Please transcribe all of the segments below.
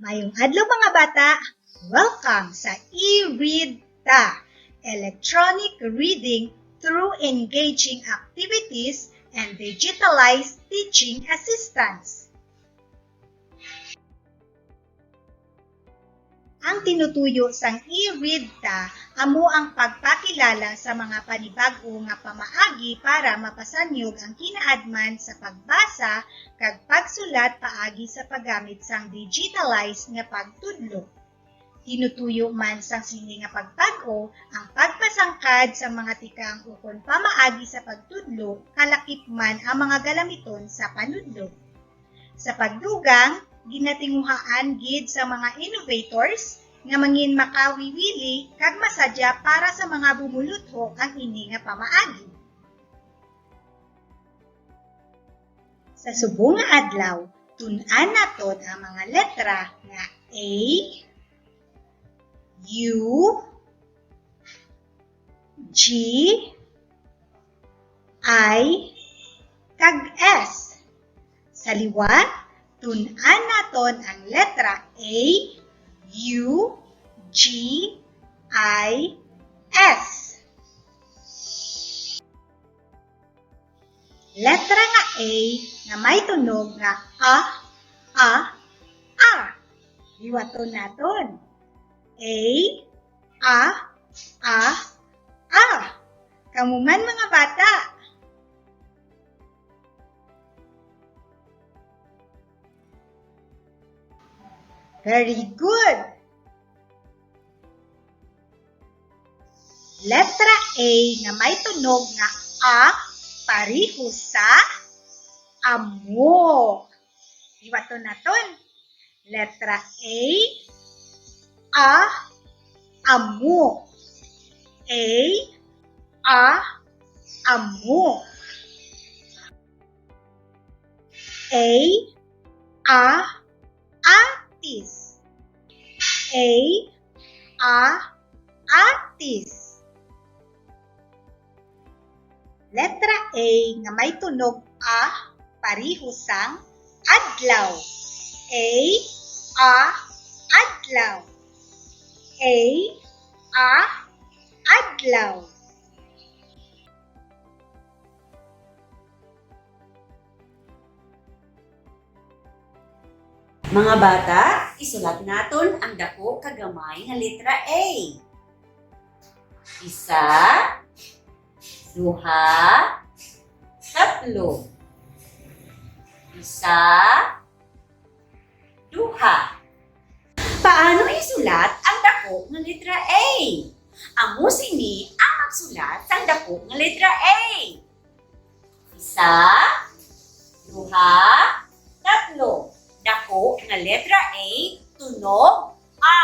Mayong adlaw mga bata, welcome sa e-read ta, electronic reading through engaging activities and digitalized teaching assistance. Ang tinutuyo sang e-read ta amo ang pagpakilala sa mga panibago nga pamaagi para mapasanyog ang kinaadman sa pagbasa kag pagsulat paagi sa paggamit sang digitalized nga pagtudlo. Tinutuyo man sang sini nga pagtag-o ang pagpasangkad sa mga tikang ukon pamaagi sa pagtudlo kalakip man ang mga galamiton sa panudlo. Sa pagdugang, ginatinguhaan gid sa mga innovators nga mangin makawiwili kag masadya para sa mga bumulutho ang ini nga pamaagi. Sa subong nga adlaw, tun-an naton ang mga letra nga A, U, G, I, kag S. Sa liwat, tun-an naton ang letra A, U, G, I, S. Letra nga A nga may tunog nga A. Liwaton naton. A. Kamuman mga bata. Very good! Letra A nga may tunog nga A pareho sa amo. Iwato naton. Letra A, amo. Amo. Atis. Atis. Letra A nga may tunog A pareho sang adlaw. Adlaw. Adlaw. Mga bata, isulat naton ang dako kagamay nga letra A. Isa, duha, tatlo. Isa, duha. Paano isulat ang dako nga letra A? Amo sini ang magsulat sang dako nga letra A. Isa, duha, tatlo. Dako nga letra A, tunog A.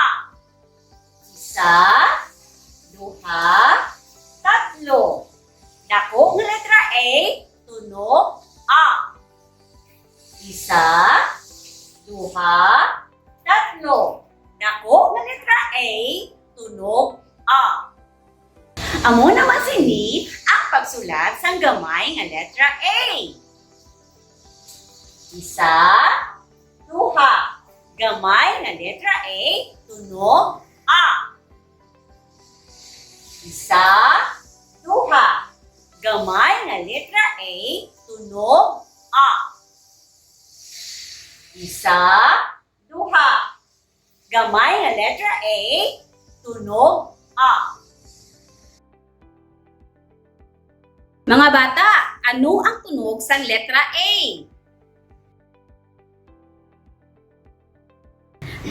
Isa, duha, tatlo. Dako nga letra A, tunog A. Isa, duha, tatlo. Dako nga letra A, tunog A. Amo naman sini ang pagsulat sang gamay nga letra A. Isa, duha. Gamay nga letra A, tunog A. Isa, duha. Gamay nga letra A, tunog A. Isa, duha. Gamay nga letra A, tunog A. Mga bata, ano ang tunog sang letra A?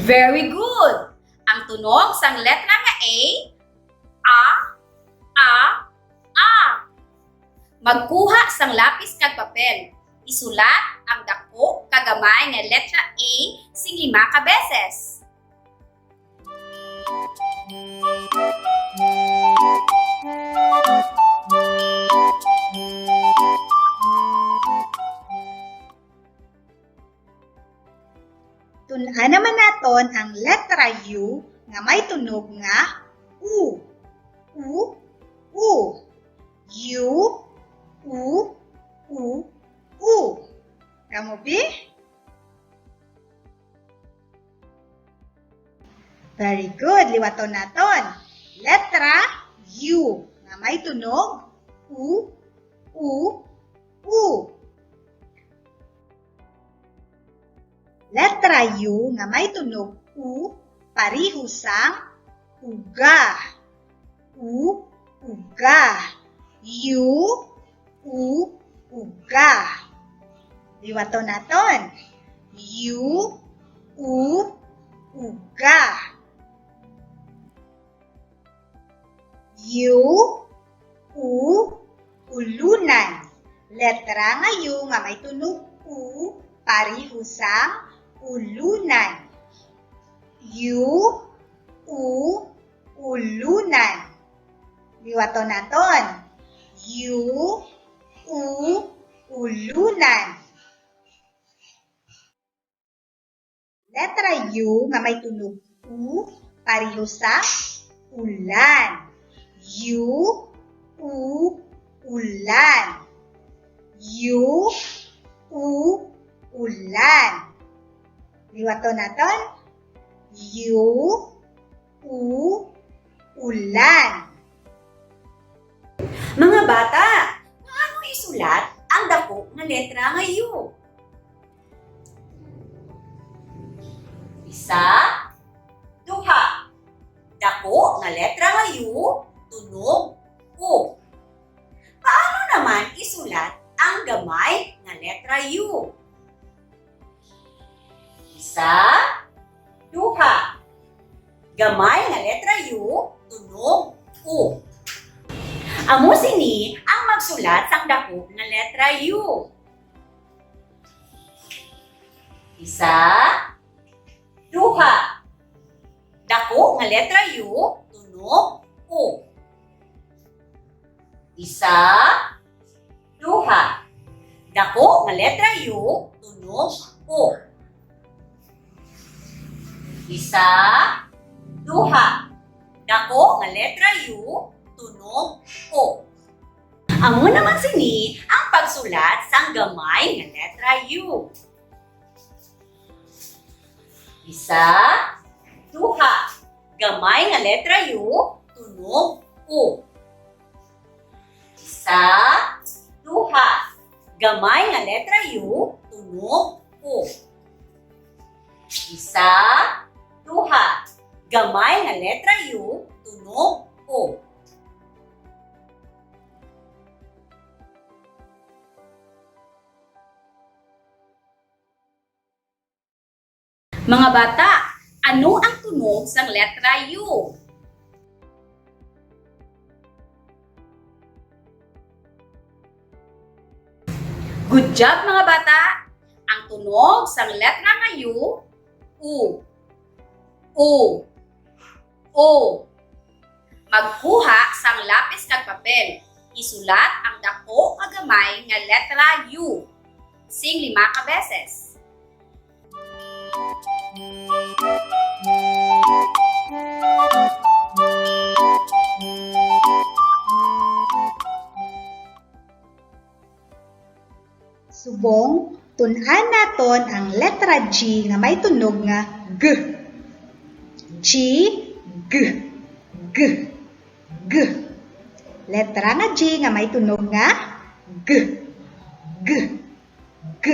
Very good! Ang tunog sang letra nga A. Magkuha sang lapis kag papel. Isulat ang dako kagamay nga letra A sing 5 ka beses. Tun-an naman naton ang letra U nga may tunog nga U. U, U. U, U, U, U. Kamu bi? Very good. Liwaton naton. Letra U nga may tunog U, U, U. Letra U nga may tunog U pareho sang uga. U, uga. U, U, uga. Liwaton naton. U, U, uga. U, U, ulunan. Letra nga U nga may tunog U pareho sang ulunan. U, U, ulunan. Liwaton naton. U, U, ulunan. Letra U nga may tunog U pareho sang ulan. U, U, ulan. U, U, ulan. Liwaton naton. U, U, ulan. Mga bata, paano isulat ang dako nga letra nga U? Isa, duha. Dako nga letra nga U, tunog U. Paano naman isulat ang gamay nga letra U? Isa, duha. Gamay nga letra U, tunog U. Amo sini ang magsulat sang dako nga letra U. Isa, duha. Dako nga letra U, tunog U. Isa, duha. Dako nga letra U, tunog U. Isa, duha. Dako nga letra U, tunog O. Amo naman sini ang pagsulat sang gamay nga letra U. Isa, duha. Gamay nga letra U, tunog U. Isa, duha. Gamay nga letra U, tunog U. Isa, duha. Gamay nga letra U, tunog O. Mga bata, ano ang tunog sang letra U? Good job mga bata! Ang tunog sang letra nga U, U. U. O. Magkuha sang lapis kag papel. Isulat ang dako nga gamay nga letra U. Sing 5 ka beses. Subong, tun-an naton ang letra G nga may tunog nga G. G, G, G, G. Letra nga G nga may tunog nga G, G, G.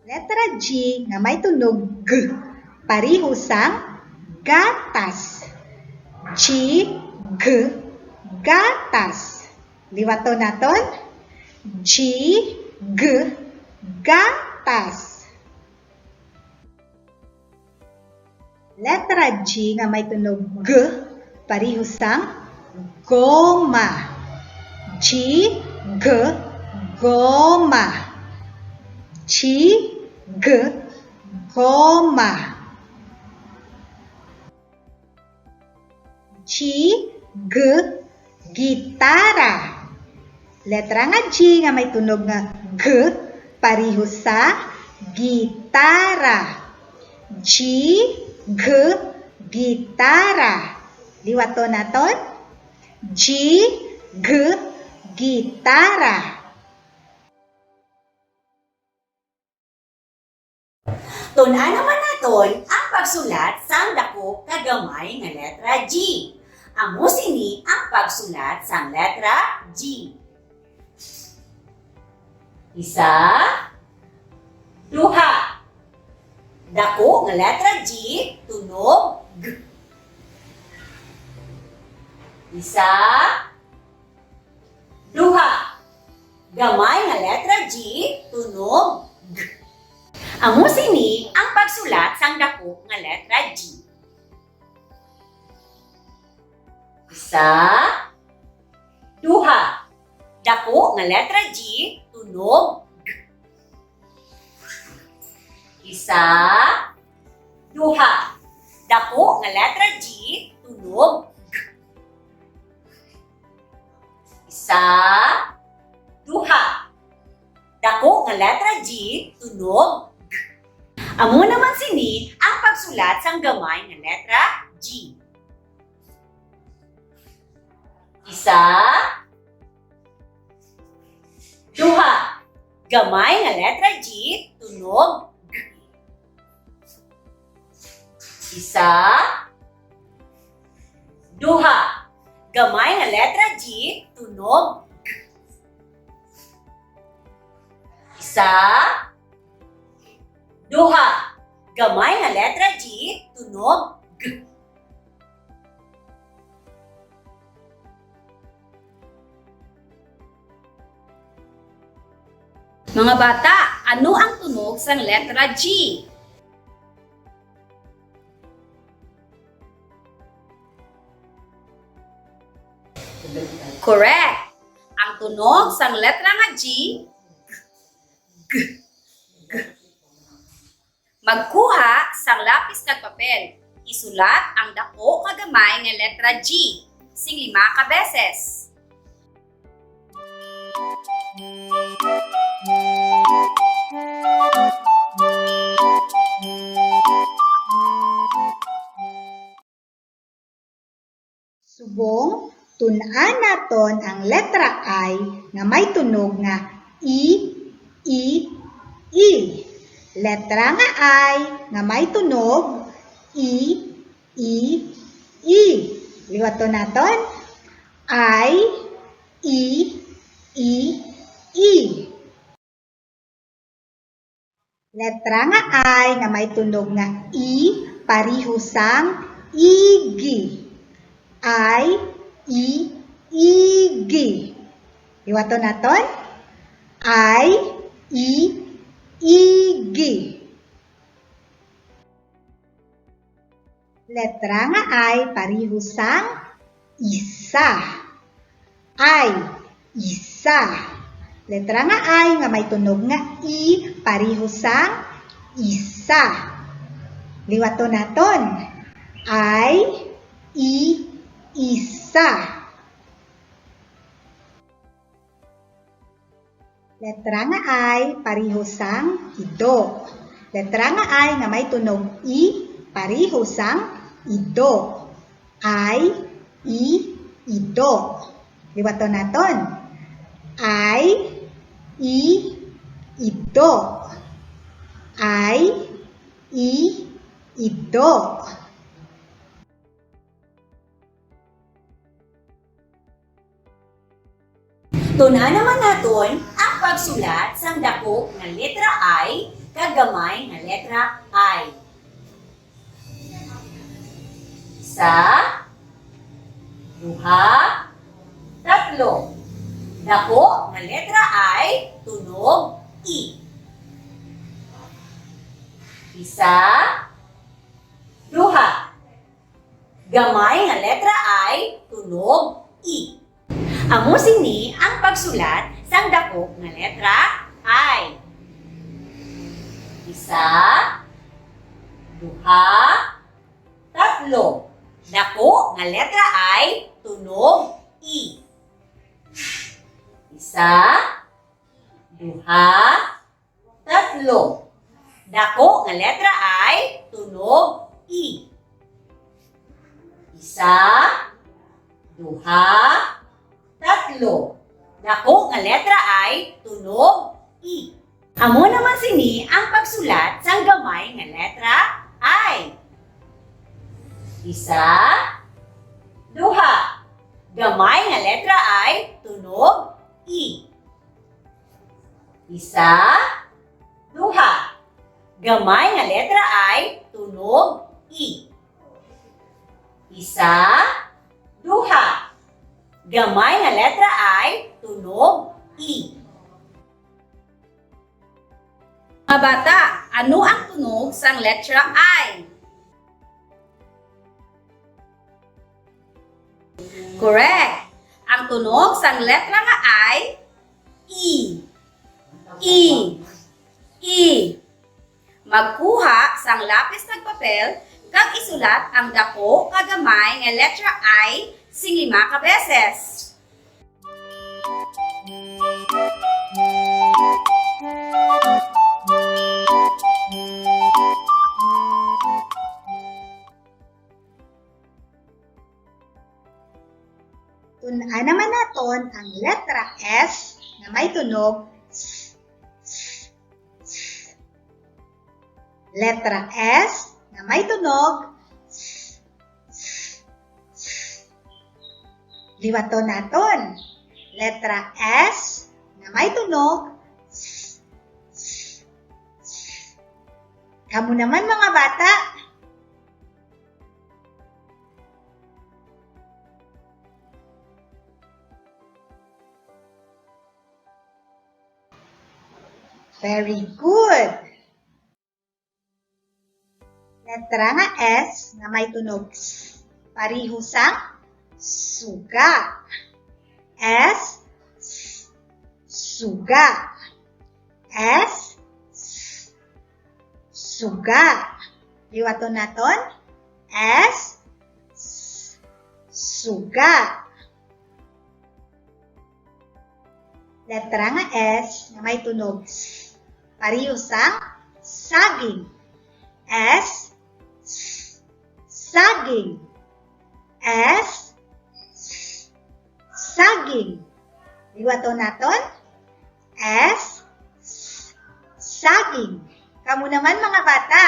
Letra G nga may tunog G. Pareho sang gatas. G, G, gatas. Liwaton naton. G, G, gatas. Letra G nga may tunog G, pareho sang goma. G, goma. G, goma. G, gitara. Letra nga G nga may tunog nga G, pareho sa gitara. G, gitara. Liwato naton. G, gitara. Tun-an naman naton ang pagsulat sang dako kagamay nga letra G. Amo sini ang pagsulat sang letra G. Isa, duha. Dako nga letra G, tunog G. Isa, duha. Gamay nga letra G, tunog G. Amo sini ang pagsulat sang dako nga letra G. Isa, duha. Dako nga letra G, tunog G. Isa, duha. Dako nga letra G, tunog G. Isa, duha. Dako nga letra G, tunog G. Amo naman sini ang pagsulat sang gamay nga letra G. Isa, duha. Gamay nga letra G, tunog G. Isa, duha. Gamay nga letra G, tunog G. Isa, duha. Gamay nga letra G, tunog G. Mga bata, ano ang tunog sang letra G? Correct! Ang tunog sang letra nga G, G. Magkuha sang lapis kag papel. Isulat ang dako kagamay nga letra G. Sing 5 ka beses. Subong, tun-an naton ang letra I nga may tunog nga I. Letra nga I nga may tunog I. Liwato naton. I. Letra nga I nga may tunog nga I, pareho sang igi. Igi. Liwato naton. Igi. Letra nga I, pareho sang isa. Isa. Letra nga I nga may tunog nga I, pareho sang isa. Liwato naton. Isa. Letra nga I, pareho sang ido. Letra nga I nga may tunog I, pareho sang ido. Ido. Liwato naton. Ido. Ido. Tuna naman naton ang pagsulat sang dako nga letra I kagamay nga letra I. Isa, duha, tatlo. Dako nga letra I, tunog I. Isa, duha. Gamay nga letra I, tunog I. Amo sini ang pagsulat sang dako nga letra I. Isa, duha, tatlo. Dako nga letra I, tunog I. Isa, duha, tatlo. Dako nga letra I, tunog I. Isa, duha, tatlo. Dako nga letra I, tunog I. Amo naman sini ang pagsulat sang gamay nga letra I. Isa, duha. Gamay nga letra I, tunog I. Isa, duha. Gamay nga letra I, tunog I. Isa, duha. Gamay nga letra I, tunog I. Mga bata, ano ang tunog sang letra I? Correct! Ang tunog sang letra nga I, I. I. I. Magkuha sang lapis kag papel kag isulat ang dako kag gamay nga letra I sing 5 ka beses. Tun-an naman naton ang letra S na may tunog S. Letra S na may tunog S. Liwaton naton. Letra S na may tunog S. Kamu naman mga bata. Very good. Letra nga S na may tunog S. Pariho sang suga. S, suga. S, suga. Liwaton naton. S, suga. Letra nga S na may tunog S. Pariho sang saging. S, saging. S, saging. Liwaton naton. S, saging. Kamu naman mga bata.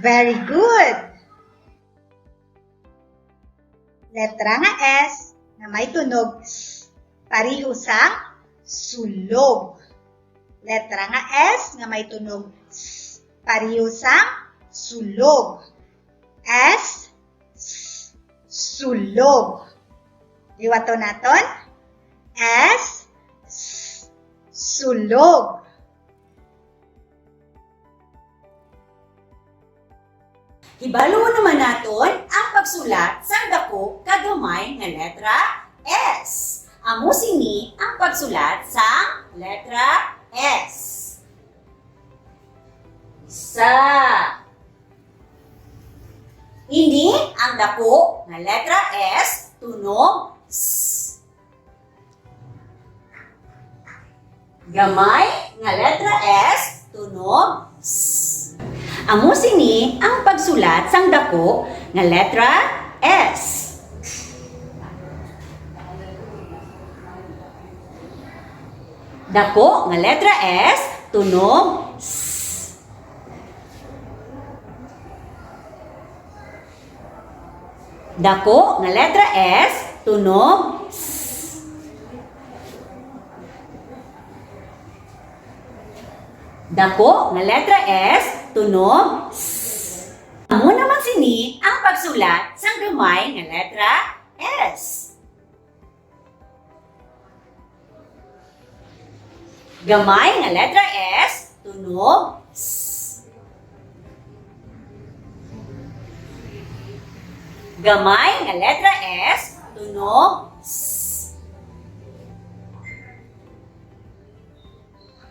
Very good. Letra nga S na may tunog S. Pariho sang sulog. Letra nga S nga may tunog S. Pariho sang sulog. S, sulog. Liwaton naton. S, sulog. Hibalo naman naton ang pagsulat sang dako kagamay nga letra S. Amo sini ang pagsulat sang letra S. Isa. Ini ang dako nga letra S tunog S. Gamay nga letra S tunog S. Amo sini ang pagsulat sang dako nga letra S. Dako nga letra S tunog S. Dako nga letra S tunog S. Dako nga letra S tunog S. Amo naman sini ang pagsulat sang gamay nga letra S. Gamay nga letra S tunog tunog S. Gamay nga letra S, tunog S.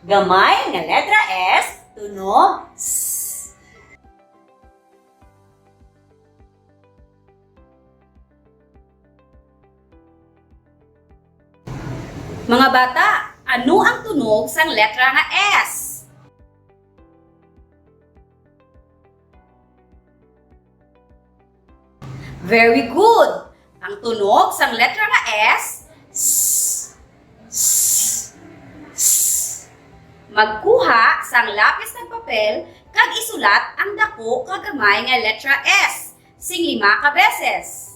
Gamay nga letra S, tunog S. Mga bata, ano ang tunog sang letra nga S? Very good! Ang tunog sang letra nga S, S, S, S. Magkuha sang lapis ng papel kag isulat ang dako kagamay nga letra S sing 5 ka beses.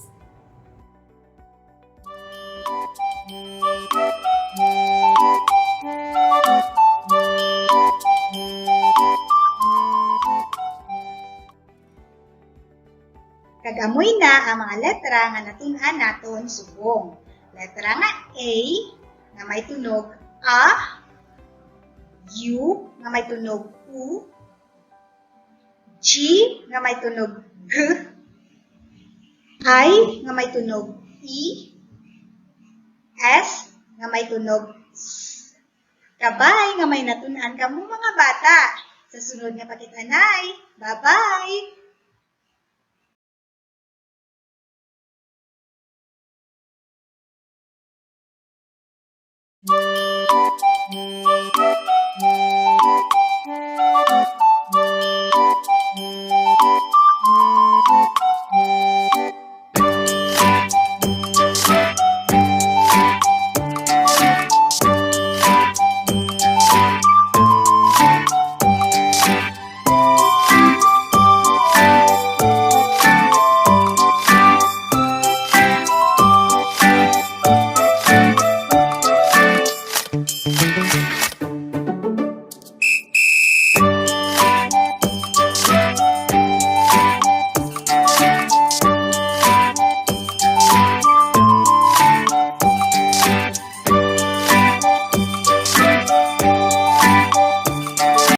Kagamoy na ang mga letra nga natun-an naton subong. Letra nga A nga may tunog A, U nga may tunog U, G nga may tunog G, I nga may tunog I, S nga may tunog S. Kabay nga may natun-an kamo mga bata. Sa sunod nga pakitanay. Bye-bye! Thank you.